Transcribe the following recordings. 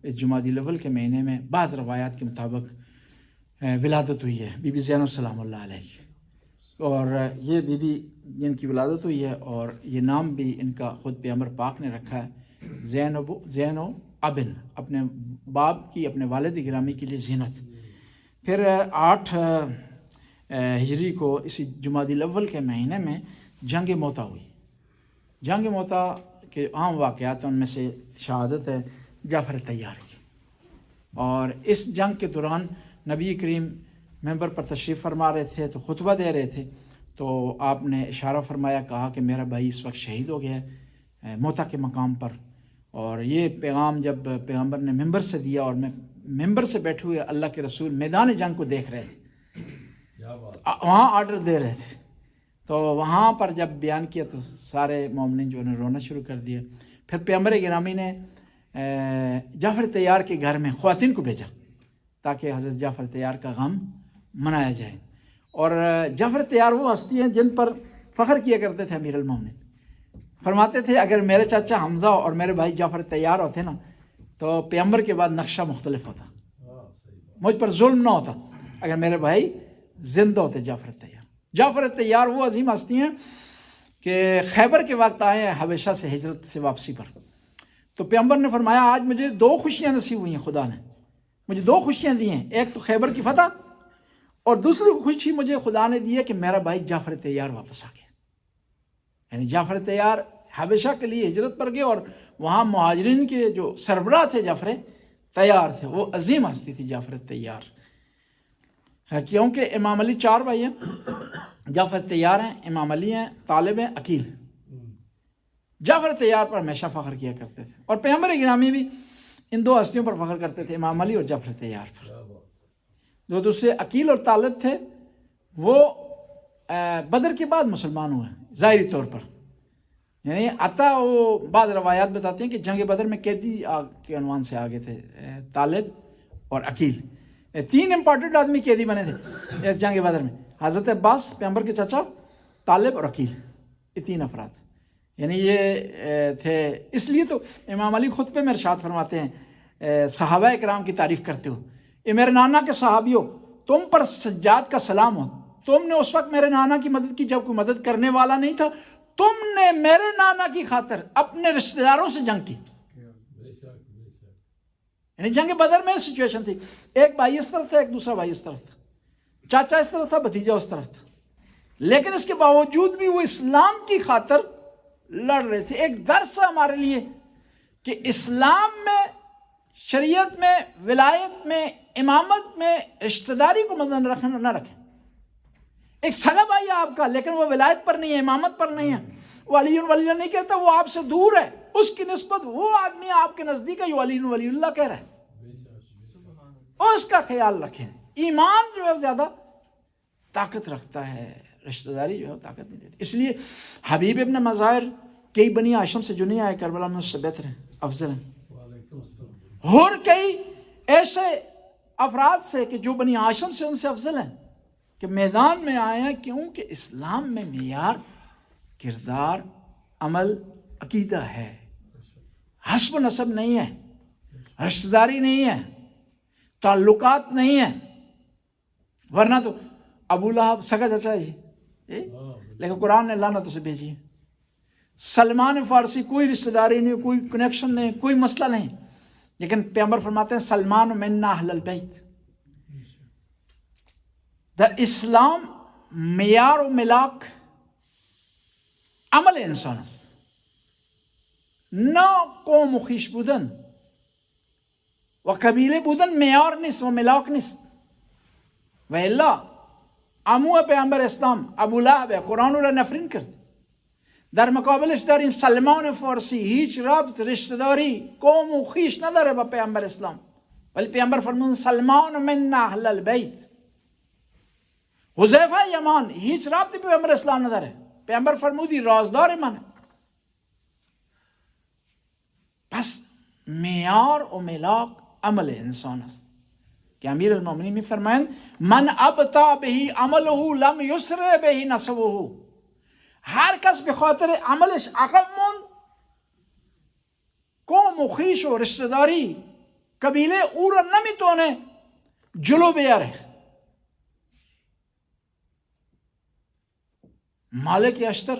اس جمادی الاول کے مہینے میں بعض روایات کے مطابق ولادت ہوئی ہے بی بی زینب سلام اللہ علیہ، اور یہ بی بی جن کی ولادت ہوئی ہے اور یہ نام بھی ان کا خود پیغمبر پاک نے رکھا ہے، زین و ابن، اپنے باپ کی، اپنے والد گرامی کے لیے زینت۔ پھر 8 ہجری کو اسی جمادی الاول کے مہینے میں جنگ موتا ہوئی۔ جنگ موتا کے عام واقعات ان میں سے شہادت ہے جعفر طیار کی، اور اس جنگ کے دوران نبی کریم ممبر پر تشریف فرما رہے تھے تو خطبہ دے رہے تھے، تو آپ نے اشارہ فرمایا، کہا کہ میرا بھائی اس وقت شہید ہو گیا ہے موتا کے مقام پر۔ اور یہ پیغام جب پیغمبر نے ممبر سے دیا، اور میں ممبر سے بیٹھے ہوئے اللہ کے رسول میدان جنگ کو دیکھ رہے تھے، وہاں آرڈر دے رہے تھے، تو وہاں پر جب بیان کیا تو سارے مومنین جو نے رونا شروع کر دیا۔ پھر پیغمبر گرامی نے جعفر طیار کے گھر میں خواتین کو بھیجا تاکہ حضرت جعفر طیار کا غم منایا جائے۔ اور جعفر طیار وہ ہستی ہیں جن پر فخر کیا کرتے تھے امیر المومنین، فرماتے تھے اگر میرے چاچا حمزہ اور میرے بھائی جعفر طیار ہوتے نا تو پیغمبر کے بعد نقشہ مختلف ہوتا، مجھ پر ظلم نہ ہوتا اگر میرے بھائی زندہ ہوتے جعفر طیار۔ جعفر طیار وہ عظیم ہستی ہیں کہ خیبر کے وقت آئے ہیں حبشہ سے ہجرت سے واپسی پر، تو پیغمبر نے فرمایا آج مجھے 2 خوشیاں نصیب ہوئی ہیں، خدا نے مجھے 2 خوشیاں دی ہیں، ایک تو خیبر کی فتح، اور دوسری خوشی مجھے خدا نے دی ہے کہ میرا بھائی جعفر طیار واپس آ گیا۔ یعنی جعفر طیار حبشہ کے لیے ہجرت پر گئے، اور وہاں مہاجرین کے جو سربراہ تھے جعفر طیار تھے، وہ عظیم ہستی تھی جعفر طیار، کیونکہ امام علی 4 بھائی ہیں، جعفر طیار ہیں، امام علی ہیں، طالب ہیں، عقیل۔ جعفر طیار پر ہمیشہ فخر کیا کرتے تھے، اور پیغمبر گرامی بھی ان 2 ہستیوں پر فخر کرتے تھے، امام علی اور جعفر طیار پر۔ جو دوسرے عقیل اور طالب تھے وہ بدر کے بعد مسلمان ہوئے ظاہری طور پر، یعنی عطا وہ بعض روایات بتاتے ہیں کہ جنگ بدر میں قیدی کے عنوان سے آگے تھے، طالب اور عقیل، 3 امپورٹنٹ آدمی قیدی بنے تھے اس جنگ بدر میں، حضرت عباس پیغمبر کے چچا، طالب اور عقیل، یہ 3 افراد، یعنی یہ تھے۔ اس لیے تو امام علی خطبے میں ارشاد فرماتے ہیں صحابہ اکرام کی تعریف کرتے ہو، اے میرے نانا کے صحابیوں، تم پر سجاد کا سلام ہو، تم نے اس وقت میرے نانا کی مدد کی جب کوئی مدد کرنے والا نہیں تھا، تم نے میرے نانا کی خاطر اپنے رشتہ داروں سے جنگ کی۔ یعنی جنگ بدر میں سچویشن تھی، ایک بھائی اس طرف تھا، ایک دوسرا بھائی اس طرف تھا، چاچا اس طرف تھا، بھتیجا اس طرف تھا، لیکن اس کے باوجود بھی وہ اسلام کی خاطر لڑ رہے تھے۔ ایک درس ہے ہمارے لیے کہ اسلام میں، شریعت میں، ولایت میں، امامت میں رشتہ داری کو مد نظر رکھیں نہ رکھیں۔ ایک سگا بھائی ہے آپ کا، لیکن وہ ولایت پر نہیں ہے، امامت پر نہیں ہے، وہ علی ولی اللہ نہیں کہتا، وہ آپ سے دور ہے، اس کی نسبت وہ آدمی آپ کے نزدیک ہے جو علی ولی اللہ کہہ رہا ہے، اس کا خیال رکھیں۔ ایمان جو ہے زیادہ طاقت رکھتا ہے، رشتہ داری جو ہے طاقت نہیں دیتی۔ اس لیے حبیب ابن مظاہر کئی بنی ہاشم سے جو نہیں آئے کربلا میں اس سے بہتر ہیں، افضل ہیں، اور کئی ایسے افراد سے کہ جو بنی ہاشم سے ان سے افضل ہیں کہ میدان میں آئے ہیں، کیونکہ اسلام میں معیار کردار، عمل، عقیدہ ہے، حسب و نسب نہیں ہے، رشتہ داری نہیں ہے، تعلقات نہیں ہے، ورنہ تو ابو لہب سگا چچا جی، لیکن قرآن نے لعنت اسے بھیجی ہے۔ سلمان فارسی کوئی رشتہ داری نہیں، کوئی کنیکشن نہیں، کوئی مسئلہ نہیں، لیکن پیغمبر فرماتے ہیں سلمان منا اہل البیت۔ در اسلام معیار و ملاک عمل انسان است، نه قوم و خویش بودن و قبیله بودن معیار نیست و ملاک نیست. و الا عمو پیامبر اسلام ابو لهب قرآن را نفرین کرد، در مقابلش داریم سلمان فارسی هیچ ربط رشتهداری قوم و خویش نداره با پیامبر اسلام، ولی پیامبر فرمود سلمان من اهل البیت. حذیفه یمان هیچ ربطی پیامبر اسلام نداره، پیامبر فرمودی رازدار منه. پس معیار و ملاک عمل انسان است که امیر المؤمنین میفرمایند من ابطا بهی عمله لم یسرع بهی نسبه. هر کس به خاطر عملش عقب موند، قوم و خویش و رشتهداری kabile uğrannamitone jolo beyare Malik Ashtar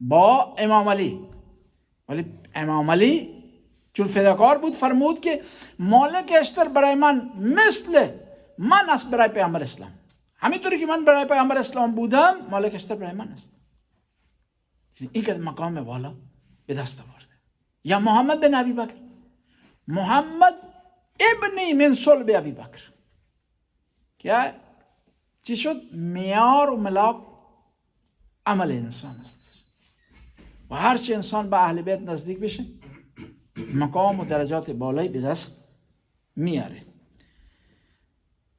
با امام علی ولی امام علی چون فداکار بود فرمود که مالک اشتر برای من مثل من است برای پیامبر اسلام همینطوری که من برای پیامبر اسلام بودم مالک اشتر برای من است این که مقام والا به دست آورده یا محمد بن ابی بکر محمد ابنی من صلب ابی بکر کیا چی شد معیار و ملاک عمل انسان است و هرچی انسان به اهل بیت نزدیک بشه مقام و درجات بالایی به دست میاره